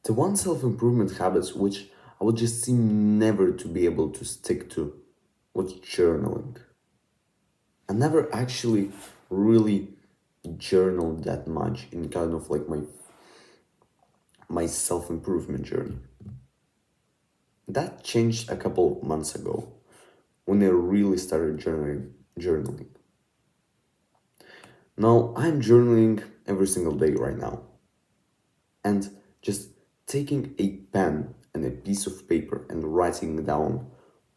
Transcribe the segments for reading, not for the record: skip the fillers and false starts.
The one self-improvement habits which I would just seem never to be able to stick to was journaling. I never actually really journaled that much in kind of like my self-improvement journey. That changed a couple of months ago when I really started journaling. Now I'm journaling every single day right now. And just taking a pen and a piece of paper and writing down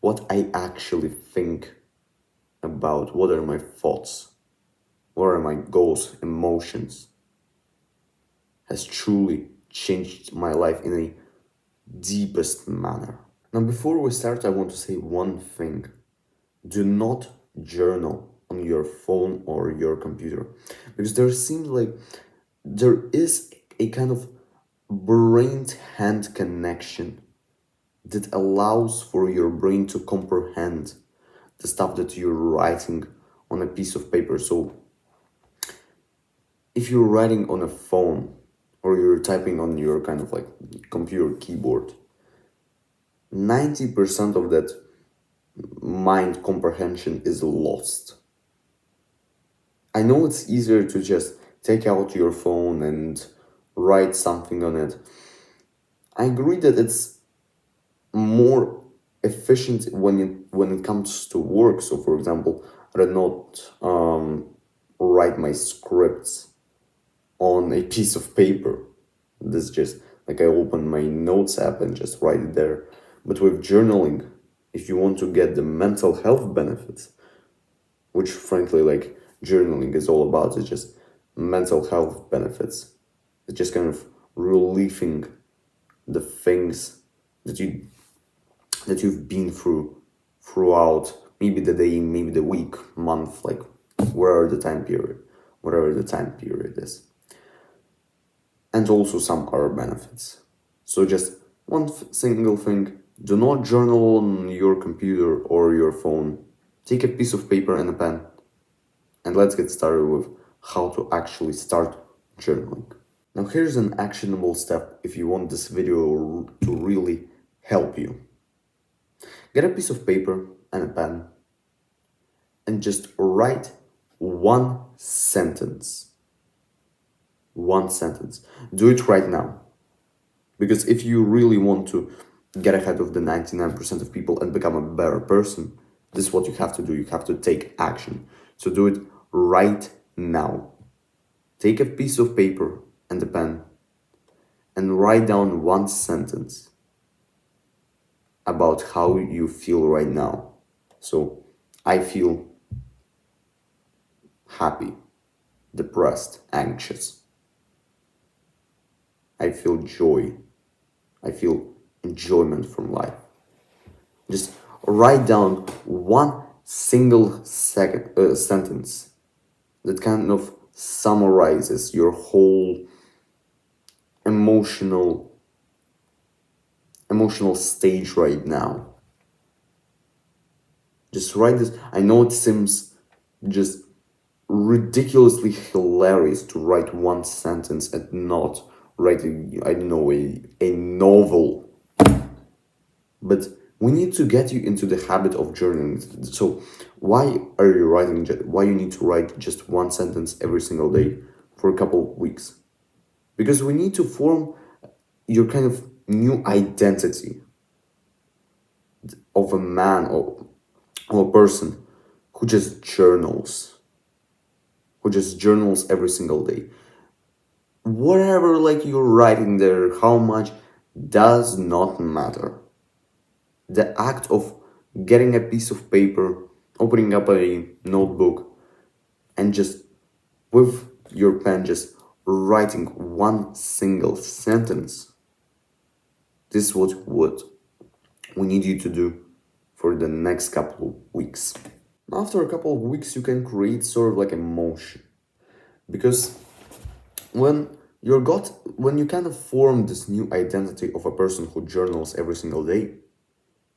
what I actually think about, what are my thoughts, what are my goals, emotions, has truly changed my life in a deepest manner. Now, before we start, I want to say one thing. Do not journal on your phone or your computer because there seems like there is a kind of brain hand connection that allows for your brain to comprehend the stuff that you're writing on a piece of paper. So if you're writing on a phone or you're typing on your kind of like computer keyboard, 90% of that mind comprehension is lost. I know it's easier to just take out your phone and write something on it. I agree that it's more efficient when it comes to work. So, for example, I do not write my scripts on a piece of paper. This just like I open my notes app and just write it there. But with journaling, if you want to get the mental health benefits, which frankly like journaling is all about, it's just mental health benefits. It's just kind of relieving the things that you've been throughout maybe the day, maybe the week, month, like whatever the time period is. And also some other benefits. So just one single thing, do not journal on your computer or your phone. Take a piece of paper and a pen and let's get started with how to actually start journaling. Now here's an actionable step if you want this video to really help you. Get a piece of paper and a pen and just write one sentence. One sentence. Do it right now. Because if you really want to get ahead of the 99% of people and become a better person, this is what you have to do. You have to take action. So do it right now. Take a piece of paper and a pen and write down one sentence about how you feel right now. So, I feel happy, depressed, anxious. I feel joy. I feel enjoyment from life. Just write down one single sentence that kind of summarizes your whole emotional stage right now. Just write this. I know it seems just ridiculously hilarious to write one sentence and not write a novel. But we need to get you into the habit of journaling. So why you need to write just one sentence every single day for a couple of weeks? Because we need to form your kind of new identity of a man or a person who just journals every single day. Whatever like you're writing there, how much does not matter. The act of getting a piece of paper, opening up a notebook, and just with your pen just writing one single sentence. This is what we need you to do for the next couple of weeks. After a couple of weeks, you can create sort of like a motion. Because when when you kind of form this new identity of a person who journals every single day,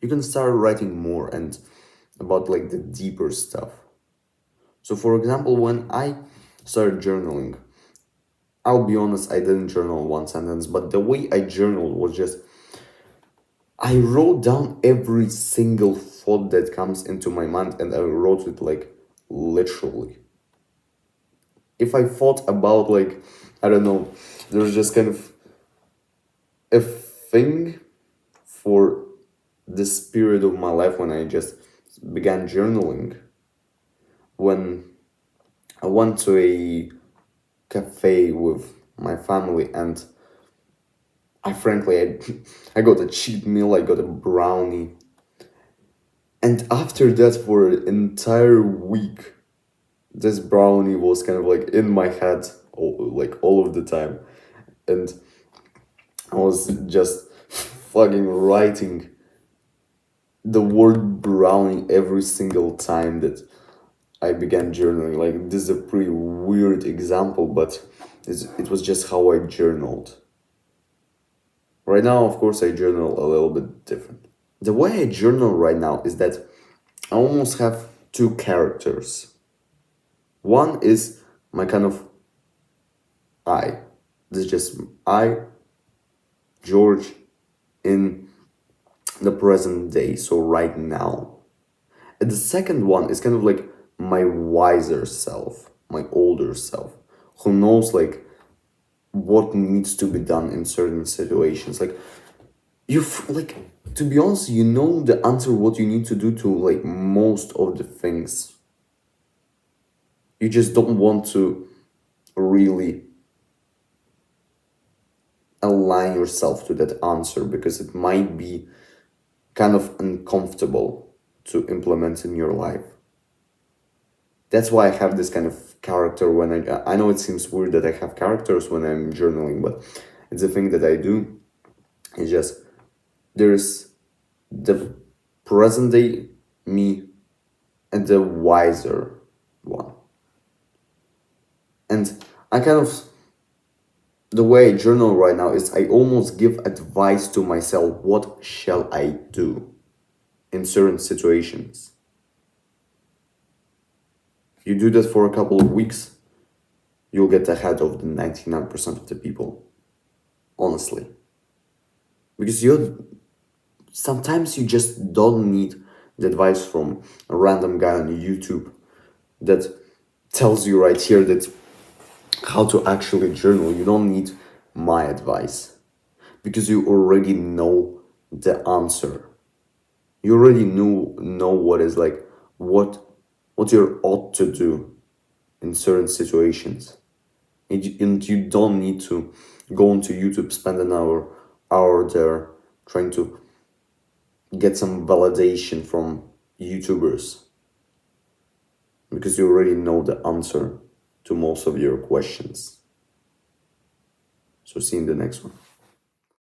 you can start writing more and about like the deeper stuff. So for example, when I started journaling, I'll be honest, I didn't journal one sentence, but the way I journaled was just I wrote down every single thought that comes into my mind and I wrote it like literally. If I thought about like, I don't know, there's just kind of a thing for this period of my life when I just began journaling. When I went to a cafe with my family and I got a cheat meal, I got a brownie. And after that, for an entire week, this brownie was kind of like in my head all of the time. And I was just fucking writing the word brownie every single time that I began journaling. Like, this is a pretty weird example, but it was just how I journaled. Right now, of course, I journal a little bit different. The way I journal right now is that I almost have two characters. One is my kind of I. This is just I, George, in the present day, so right now. And the second one is kind of like my wiser self, my older self, who knows like what needs to be done in certain situations. Like like, to be honest, you know the answer what you need to do to like most of the things. You just don't want to really align yourself to that answer because it might be kind of uncomfortable to implement in your life. That's why I have this kind of character when I know it seems weird that I have characters when I'm journaling, but it's a thing that I do. It's just there's the present day me and the wiser one. And I kind of the way I journal right now is I almost give advice to myself, what shall I do in certain situations. You do that for a couple of weeks, you'll get ahead of the 99% of the people. Honestly. Because sometimes you just don't need the advice from a random guy on YouTube that tells you right here that how to actually journal. You don't need my advice because you already know the answer. You already know what is like what you're ought to do in certain situations. And you don't need to go onto YouTube, spend an hour there trying to get some validation from YouTubers because you already know the answer to most of your questions. So see you in the next one.